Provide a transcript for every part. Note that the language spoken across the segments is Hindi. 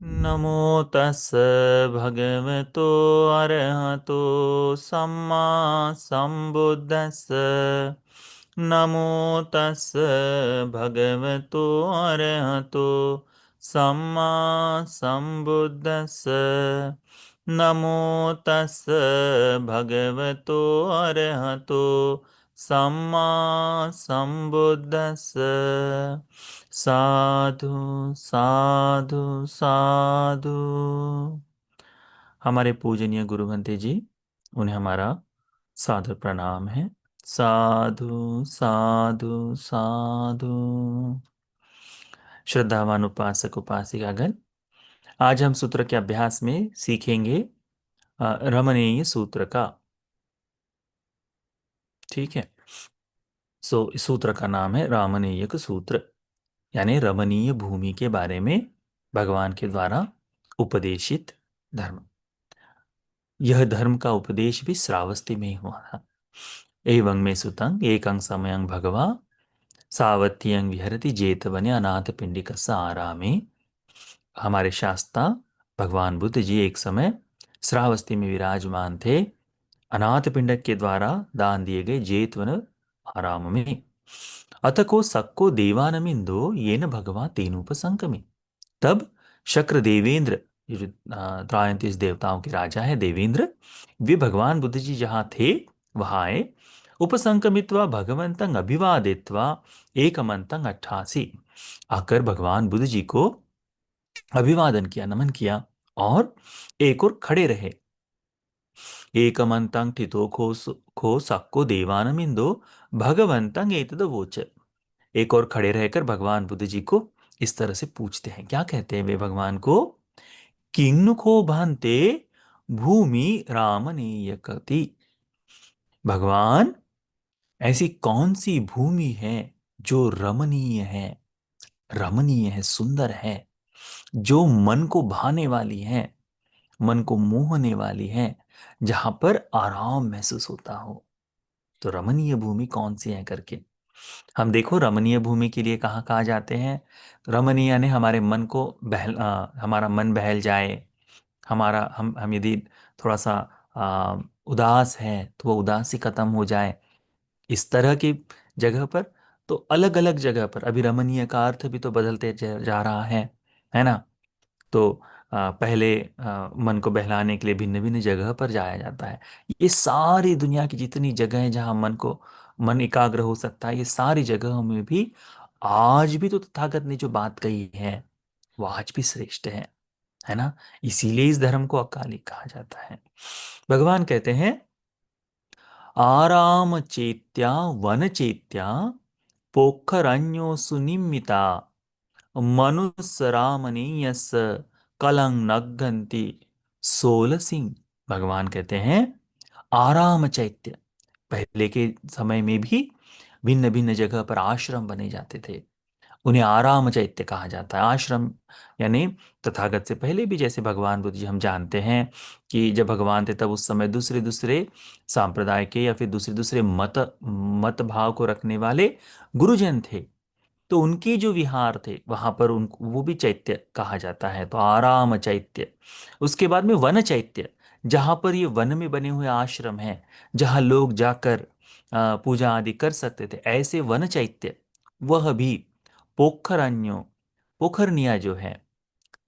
नमो तस् भगवतो अरहतो सम्मा सम्बुद्धस्स। नमो तस् भगवतो अरहतो सम्मा सम्बुद्धस्स। नमो तस् भगवतो अरहतो सम्मा सम्बुद्धस्स। साधु साधु साधु। हमारे पूजनीय गुरु भंते जी, उन्हें हमारा सादर प्रणाम है। साधु साधु साधु। श्रद्धावान उपासक उपासिकागण, आज हम सूत्र के अभ्यास में सीखेंगे रमणीय सूत्र का। ठीक है। इस सूत्र का नाम है रामणीयक सूत्र, यानी रमणीय भूमि के बारे में भगवान के द्वारा उपदेशित धर्म। यह धर्म का उपदेश भी श्रावस्ती में ही हुआ था। एवं में सुतंग एकं समयं भगवा सावत्यं विहरति जेतवने अनाथ पिंडिक आरामे। हमारे शास्ता भगवान बुद्ध जी एक समय श्रावस्ती में विराजमान थे, अनाथ पिंडक के द्वारा दान दिए गए जेतवन आराम में। अत को सक्को देवानमिंदो ये न भगवा तेनुपसंकमी। तब शक्र देवेंद्र, ये जो त्रायंतीस देवताओं के राजा है देवेंद्र, वे भगवान बुद्ध जी जहाँ थे वहाँ आए। उपसंकमित्वा भगवंतं अभिवादित्वा एकमंतं 88। आकर भगवान बुद्ध जी को अभिवादन किया, नमन किया और एक और खड़े रहे। एकमंतं ठितो खो सक्को देवानमिंदो भगवंतं एतद वोच। एक और खड़े रहकर भगवान बुद्ध जी को इस तरह से पूछते हैं। क्या कहते हैं वे भगवान को? किन्नु को भांते भूमि रामनीयकति। भगवान, ऐसी कौन सी भूमि है जो रमणीय है, रमणीय है, सुंदर है, जो मन को भाने वाली है, मन को मोहने वाली है, जहां पर आराम महसूस होता हो। तो रमणीय भूमि कौन सी है करके हम देखो। रमणीय भूमि के लिए कहाँ कहाँ जाते हैं? रमणीय ने हमारे मन को हमारा मन बहल जाए, हमारा हम यदि थोड़ा सा उदास है तो वो उदासी खत्म हो जाए, इस तरह की जगह पर। तो अलग अलग जगह पर अभी रमणीय का अर्थ भी तो बदलते जा रहा है ना। तो पहले मन को बहलाने के लिए भिन्न भिन्न जगह पर जाया जाता है। ये सारी दुनिया की जितनी जगह है जहाँ मन एकाग्र हो सकता है, ये सारी जगहों में भी आज भी तो तथागत ने जो बात कही है वो आज भी श्रेष्ठ है ना। इसीलिए इस धर्म को अकाली कहा जाता है। भगवान कहते हैं, आराम चेत्या वन चेत्या पोखरन्यो सुनिमिता मनुसरामनीयस कलंग नगंती सोल सिंह। भगवान कहते हैं, आराम चैत्य, पहले के समय में भी भिन्न भिन्न जगह पर आश्रम बने जाते थे, उन्हें आराम चैत्य कहा जाता है। आश्रम यानी तथागत से पहले भी जैसे भगवान बुद्ध जी हम जानते हैं कि जब भगवान थे तब उस समय दूसरे दूसरे सांप्रदाय के या फिर दूसरे दूसरे मत भाव को रखने वाले गुरुजन थे। तो उनके जो विहार थे वहां पर उन वो भी चैत्य कहा जाता है। तो आराम चैत्य। उसके बाद में वन चैत्य, जहां पर ये वन में बने हुए आश्रम हैं, जहां लोग जाकर पूजा आदि कर सकते थे, ऐसे वन चैत्य। वह भी पोखरन्यो, पोखरनिया जो है,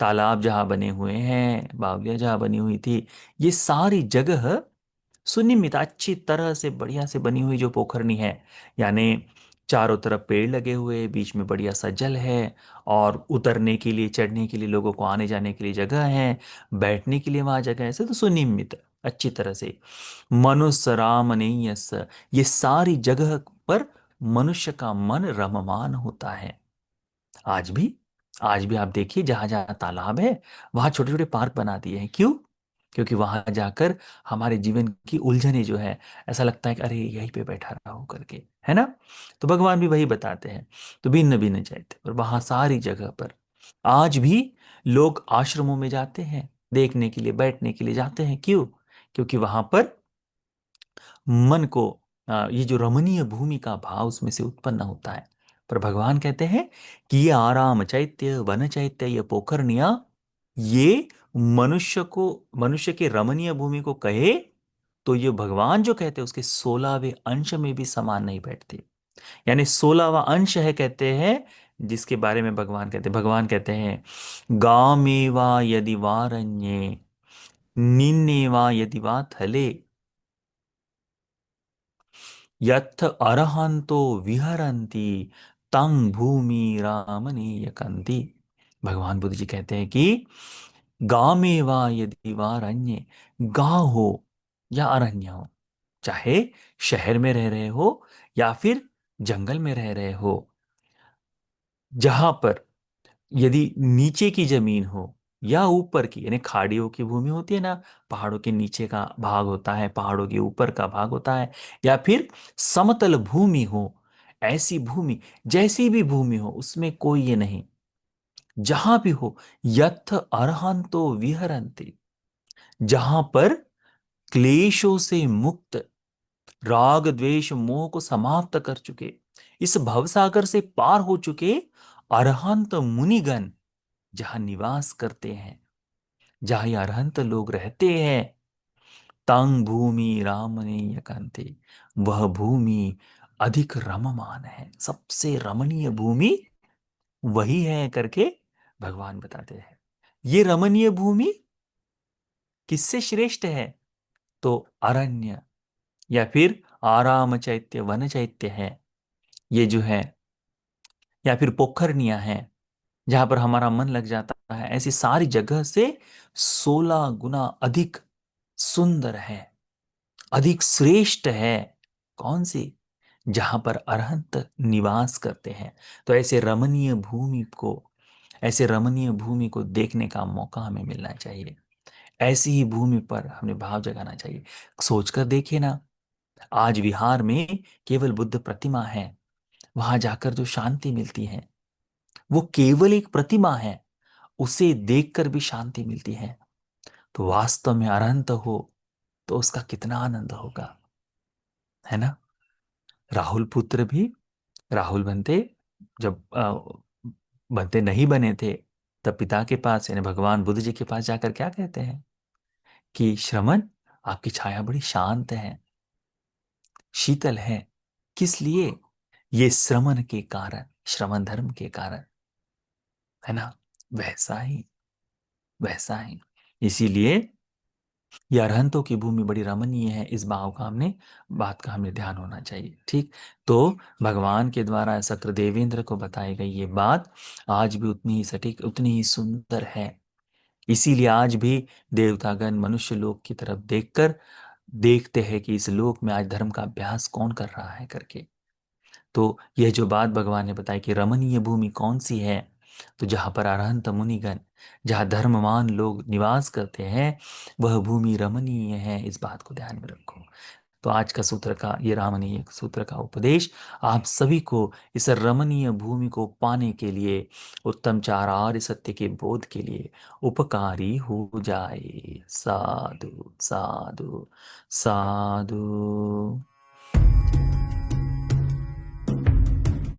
तालाब जहाँ बने हुए हैं, बावलियाँ जहाँ बनी हुई थी, ये सारी जगह सुनिश्चित अच्छी तरह से बढ़िया से बनी हुई जो पोखरनी है, यानी चारों तरफ पेड़ लगे हुए, बीच में बढ़िया सा जल है, और उतरने के लिए चढ़ने के लिए लोगों को आने जाने के लिए जगह है, बैठने के लिए वहां जगह है। ऐसे तो सुनियमित अच्छी तरह से मनुष्य राम नहीं, ये सारी जगह पर मनुष्य का मन रममान होता है। आज भी आज भी आप देखिए, जहां जहां तालाब है वहां छोटे छोटे पार्क बना दिए हैं। क्यों? क्योंकि वहां जाकर हमारे जीवन की उलझने जो है, ऐसा लगता है कि अरे यहीं पे बैठा रहा हूं करके, है ना। तो भगवान भी वही बताते हैं। तो भिन्न भिन्न चैत्य और वहां सारी जगह पर आज भी लोग आश्रमों में जाते हैं, देखने के लिए, बैठने के लिए जाते हैं। क्यों? क्योंकि वहां पर मन को ये जो रमणीय भूमि का भाव उसमें से उत्पन्न होता है। पर भगवान कहते हैं कि ये आराम चैत्य, वन चैत्य, ये पोखरनिया ये मनुष्य के रमणीय भूमि को कहे तो ये भगवान जो कहते हैं उसके 16वें अंश में भी समान नहीं बैठती। यानी 16वां अंश है कहते हैं, जिसके बारे में भगवान कहते हैं गामेवा यदि वारण्ये निन्नेवा यदि वा थले यथ अरहंतो विहरंती तंग भूमि रामनीयकंती। भगवान बुद्ध जी कहते हैं कि गामेवा यदि वारण्ये, गांव हो या अरण्य हो, चाहे शहर में रह रहे हो या फिर जंगल में रह रहे हो, जहां पर यदि नीचे की जमीन हो या ऊपर की, यानी खाड़ियों की भूमि होती है ना, पहाड़ों के नीचे का भाग होता है, पहाड़ों के ऊपर का भाग होता है, या फिर समतल भूमि हो, ऐसी भूमि, जैसी भी भूमि हो उसमें कोई ये नहीं, जहां भी हो, यथ अरहंतो विहरन्ति, जहां पर क्लेशों से मुक्त, राग द्वेष मोह को समाप्त कर चुके, इस भवसागर से पार हो चुके अरहंत मुनिगण जहां निवास करते हैं, जहां ये अरहंत लोग रहते हैं, तंग भूमि रामनीय कांते, वह भूमि अधिक रममान है, सबसे रमणीय भूमि वही है करके भगवान बताते हैं। ये रमणीय भूमि किससे श्रेष्ठ है? तो अरण्य या फिर आराम चैत्य, वन चैत्य है, ये जो है, या फिर पोखरनिया है, जहां पर हमारा मन लग जाता है, ऐसी सारी जगह से 16 गुना अधिक सुंदर है, अधिक श्रेष्ठ है। कौन सी? जहां पर अरहंत निवास करते हैं। तो ऐसे रमणीय भूमि को देखने का मौका हमें मिलना चाहिए। ऐसी ही भूमि पर हमें भाव जगाना चाहिए। सोचकर देखिए ना, आज विहार में केवल बुद्ध प्रतिमा है, वहां जाकर जो शांति मिलती है वो केवल एक प्रतिमा है, उसे देखकर भी शांति मिलती है। तो वास्तव में अनंत हो तो उसका कितना आनंद होगा, है ना? राहुल पुत्र भी, राहुल बनते जब बनते नहीं बने थे, तब पिता के पास यानी भगवान बुद्ध जी के पास जाकर क्या कहते हैं कि श्रमण, आपकी छाया बड़ी शांत है, शीतल है। किस लिए? ये श्रमण के कारण, श्रमण धर्म के कारण, है ना? वैसा ही, वैसा ही। इसीलिए ये अरहंतों की भूमि बड़ी रमणीय है, इस बात का हमें ध्यान होना चाहिए। ठीक। तो भगवान के द्वारा शक्रदेवेंद्र को बताई गई ये बात आज भी उतनी ही सटीक, उतनी ही सुंदर है। इसीलिए आज भी देवतागण मनुष्य लोक की तरफ देखकर देखते हैं कि इस लोक में आज धर्म का अभ्यास कौन कर रहा है करके। तो यह जो बात भगवान ने बताई कि रमणीय भूमि कौन सी है, तो जहां पर अरहंत मुनिगण, जहां धर्मवान लोग निवास करते हैं, वह भूमि रमणीय है। इस बात को ध्यान में रखो। तो आज का सूत्र का ये रमणीय सूत्र का उपदेश आप सभी को इस रमणीय भूमि को पाने के लिए, उत्तम चार आर्य सत्य के बोध के लिए उपकारी हो जाए। साधु साधु साधु।